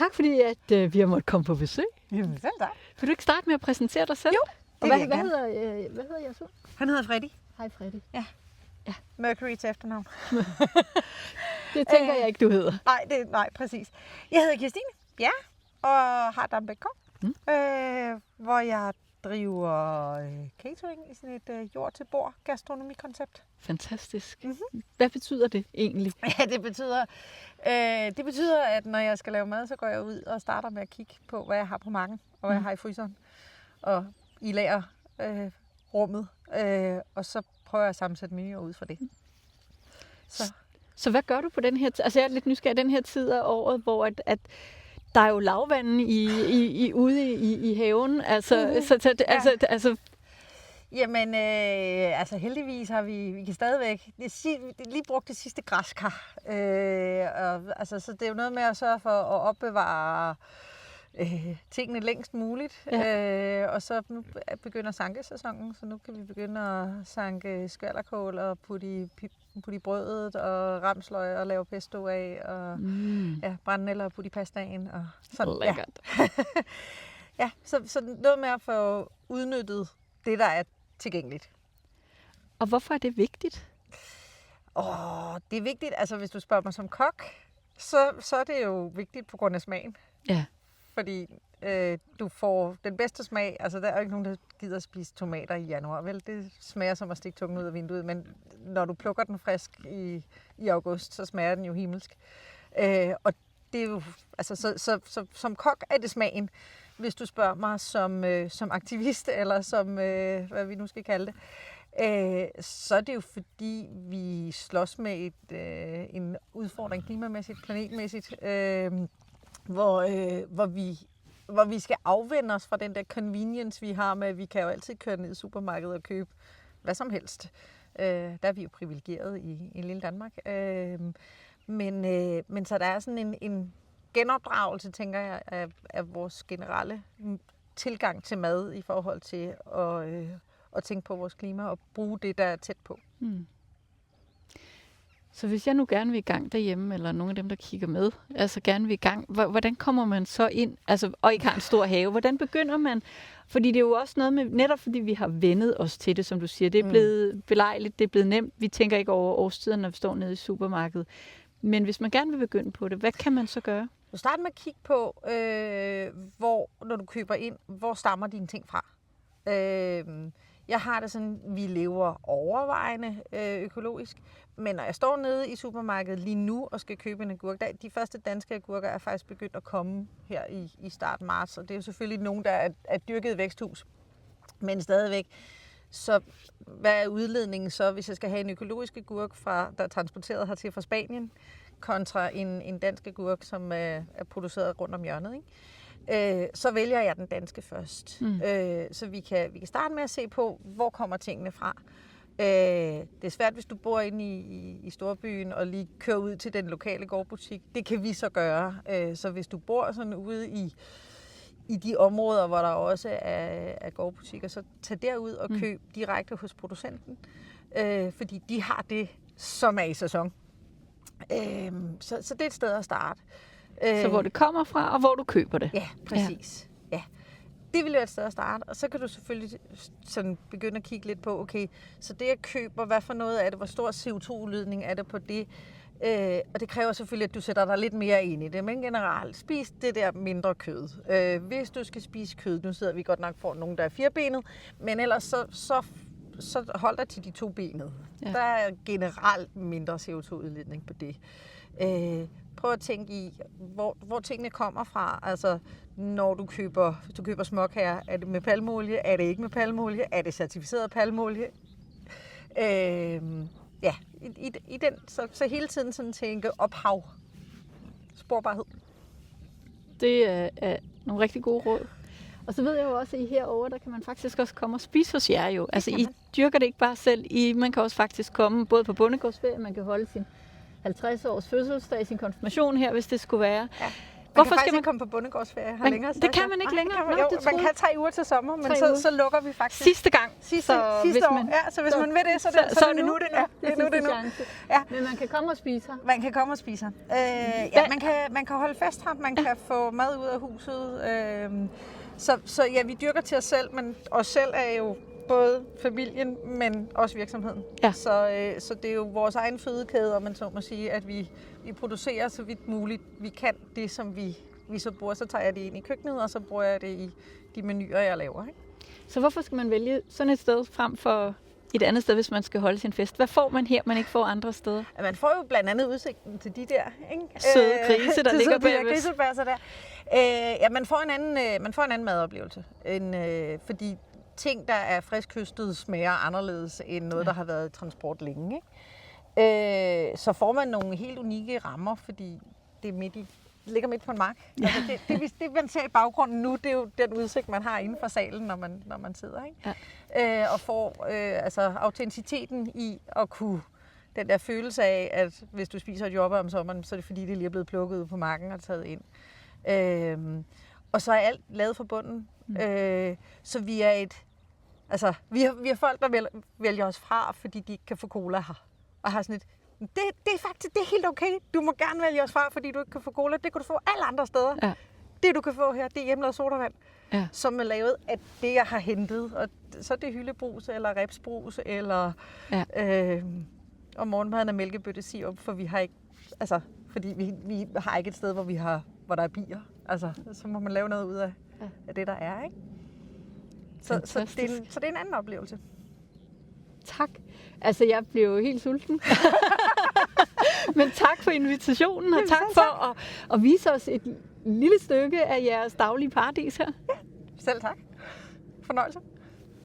tak fordi at vi har måttet komme på besøg. Jamen, selv tak. Vil du ikke starte med at præsentere dig selv? Jo, Og det hvad hedder jeres hund? Han hedder Freddy. Hej Freddy. Mercury til efternavn. Det tænker jeg ikke, du hedder. Nej, præcis. Jeg hedder Kirstine, ja, og har Dambæk Gård, hvor jeg driver catering i sådan et jord-til-bord gastronomikoncept. Fantastisk. Hvad betyder det egentlig? Ja, det betyder, at når jeg skal lave mad, så går jeg ud og starter med at kigge på, hvad jeg har på marken, og hvad jeg har i fryseren, og i lagerrummet, og så prøver jeg at sammensætte menuer ud fra det. Så hvad gør du på den her tid? Altså jeg er lidt nysgerrig den her tid af året, hvor at der er jo lavvanden ude i haven. Altså, Jamen, heldigvis har vi kan stadigvæk lige brugt det sidste græskar. Så det er jo noget med at sørge for at opbevare tingene længst muligt. Ja. Og så nu begynder sankesæsonen, så nu kan vi begynde at sanke skvalderkål og putte i brødet og ramsløg og lave pesto af og brændenælder og putte i pastaen og sådan. Lækkert. Ja, så noget med at få udnyttet det, der er tilgængeligt. Og hvorfor er det vigtigt? Det er vigtigt, altså hvis du spørger mig som kok, så er det jo vigtigt på grund af smagen. Ja. Fordi du får den bedste smag, altså der er jo ikke nogen, der gider at spise tomater i januar, vel? Det smager som at stikke tungen ud af vinduet, men når du plukker den frisk i august, så smager den jo himmelsk. Og det er jo, altså så som kok er det smagen. Hvis du spørger mig som aktivist, eller som, hvad vi nu skal kalde det, så er det jo fordi, vi slås med en udfordring klimamæssigt, planetmæssigt, hvor vi skal afvende os fra den der convenience, vi har med, at vi kan jo altid køre ned i supermarkedet og købe hvad som helst. Der er vi jo privilegeret i lille Danmark. Men så der er sådan en genopdragelse, tænker jeg, af vores generelle tilgang til mad i forhold til at tænke på vores klima og bruge det, der er tæt på. Så hvis jeg nu gerne vil i gang derhjemme, eller nogle af dem, der kigger med, altså gerne vil i gang, hvordan kommer man så ind, altså, og ikke har en stor have? Hvordan begynder man? Fordi det er jo også noget med, netop fordi vi har vendet os til det, som du siger, det er blevet belejligt, det er blevet nemt, vi tænker ikke over årstiden, når vi står nede i supermarkedet. Men hvis man gerne vil begynde på det, hvad kan man så gøre? Du starter med at kigge på, når du køber ind, hvor stammer dine ting fra. Jeg har det sådan, vi lever overvejende økologisk, men når jeg står nede i supermarkedet lige nu og skal købe en agurk, de første danske agurker er faktisk begyndt at komme her i starten marts, og det er jo selvfølgelig nogen, der er dyrket væksthus, men stadigvæk. Så hvad er udledningen så, hvis jeg skal have en økologisk agurk, der er transporteret hertil fra Spanien, kontra en dansk agurk, som er produceret rundt om hjørnet, ikke? Så vælger jeg den danske først. Så vi kan starte med at se på, hvor kommer tingene fra. Det er svært, hvis du bor inde i storbyen og lige kører ud til den lokale gårdbutik. Det kan vi så gøre. Så hvis du bor sådan ude i de områder, hvor der også er gårdbutikker, så tag derud og køb direkte hos producenten. Fordi de har det, som er i sæson. Så det er et sted at starte. Så hvor det kommer fra, og hvor du køber det. Ja, præcis. Ja. Det vil være et sted at starte, og så kan du selvfølgelig sådan begynde at kigge lidt på, okay, så det jeg køber, hvad for noget af det, hvor stor CO2-udledning er det på det, og det kræver selvfølgelig, at du sætter dig lidt mere ind i det, men generelt, spis det der mindre kød. Hvis du skal spise kød, nu sidder vi godt nok for nogen, der er firebenet, men ellers så hold dig til de tobenede. Ja. Der er generelt mindre CO2-udledning på det. Prøv at tænke i, hvor tingene kommer fra. Altså, når du køber småkager, er det med palmeolie? Er det ikke med palmeolie? Er det certificeret palmeolie? I den, så hele tiden sådan tænke ophav. Sporbarhed. Det er nogle rigtig gode råd. Og så ved jeg jo også, at I herovre, der kan man faktisk også komme og spise hos jer jo. Altså, I dyrker det ikke bare selv. Man kan også faktisk komme både på bondegårdsferie, man kan holde sin 50-års fødselsdag, sin konfirmation her, hvis det skulle være. Ja. Hvorfor skal man komme på bondegårdsferie her længere? Det kan man ikke længere. Man kan 3 uger til sommer, men så lukker vi faktisk. Sidste gang. Sidste år. Ja, så hvis man vil det, så er det nu. Det er nu. Ja. Men man kan komme og spise her. Man kan komme og spise her. Man kan holde fest her. Man kan få mad ud af huset. Så ja, vi dyrker til os selv, men os selv er jo både familien, men også virksomheden. Ja. Så det er jo vores egen fødekæde, om man så må sige, at vi producerer så vidt muligt. Vi kan det, som vi så bruger. Så tager jeg det ind i køkkenet, og så bruger jeg det i de menuer, jeg laver. Ikke? Så hvorfor skal man vælge sådan et sted frem for et andet sted, hvis man skal holde sin fest? Hvad får man her, man ikke får andre steder? Man får jo blandt andet udsigten til de der, ikke? Søde grise, der ligger bagved. Grisebærser der. Man får en anden madoplevelse, fordi ting, der er friskkøstet, smager anderledes end noget, der har været i transport længe. Ikke? Så får man nogle helt unikke rammer, fordi det ligger midt på en mark. Ja. Altså det, man ser i baggrunden nu, det er jo den udsigt, man har inden for salen, når man sidder. Ikke? Ja. Og får autenticiteten i at kunne den der følelse af, at hvis du spiser et jordbær om sommeren, så er det fordi, det lige er blevet plukket ud på marken og taget ind. Og så er alt lavet fra bunden. Så vi er vi har folk, der vælger os fra, fordi de ikke kan få cola her. Og har sådan et, det er faktisk helt okay. Du må gerne vælge os fra, fordi du ikke kan få cola. Det kan du få alle andre steder. Ja. Det du kan få her, det er hjemmelavet sodavand, som er lavet af det, jeg har hentet. Og så er det hyldebrus, eller ribsbrus, eller om morgenmaden er mælkebøttesirup, for vi har ikke, fordi vi har ikke et sted, hvor der er bier. Så må man lave noget ud af det, der er, ikke? Så det er en anden oplevelse. Tak. Jeg blev jo helt sulten. Men tak for invitationen, og tak for at vise os et lille stykke af jeres daglige paradis her. Ja, selv tak. Fornøjelse.